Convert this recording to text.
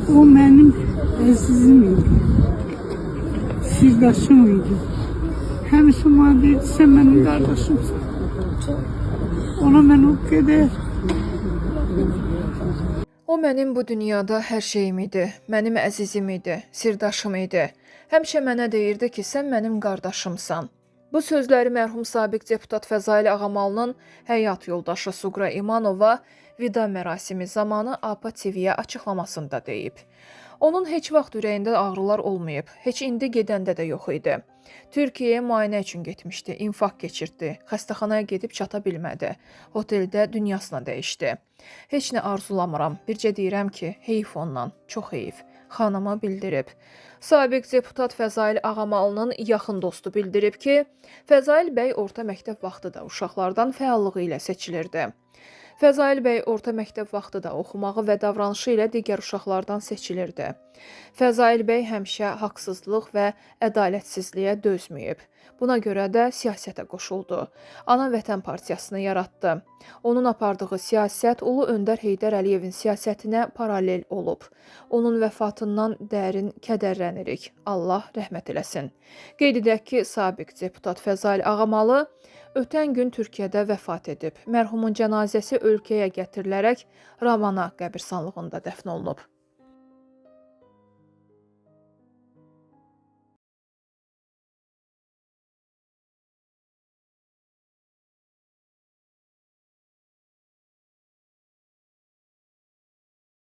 O benim əzizim idi, sirdaşım idi. Həmişə bana deyirdi, sən mənim qardaşımsın. Ona mən o qədər O mənim bu dünyada hər şeyim idi, mənim əzizim idi, sirdaşım idi. Həmişə mənə deyirdi ki, sən mənim qardaşımsan. Bu sözləri mərhum sabiq deputat Fəzail Ağamalının həyat yoldaşı Suqra İmanova vida mərasimi zamanı APA TV-yə açıqlamasında deyib. Onun heç vaxt ürəyində ağrılar olmayıb, heç indi gedəndə də yox idi. Türkiyəyə müayinə üçün getmişdi, infarkt keçirdi, xəstəxanaya gedib çata bilmədi, oteldə dünyasına dəyişdi. Heç nə arzulamıram, bircə deyirəm ki, heyf ondan, çox heyf, xanıma bildirib. Sabiq deputat Fəzail Ağamalının yaxın dostu bildirib ki, Fəzail bəy orta məktəb vaxtı da uşaqlardan fəallığı ilə seçilirdi. Fəzail bəy orta məktəb vaxtı da oxumağı və davranışı ilə digər uşaqlardan seçilirdi. Fəzail bəy həmişə haqsızlıq və ədalətsizliyə dözməyib. Buna görə də siyasətə qoşuldu. Ana Vətən Partiyasını yaratdı. Onun apardığı siyasət Ulu Öndər Heydər Əliyevin siyasətinə paralel olub. Onun vəfatından dərin kədərlənirik. Allah rəhmət eləsin. Qeyd edək ki, sabiq deputat Fəzail Ağamalı ötən gün Türkiyədə vəfat edib. Mərhumun cənazəsi ölkəyə gətirilərək Ravana qəbirstanlığında dəfn olunub.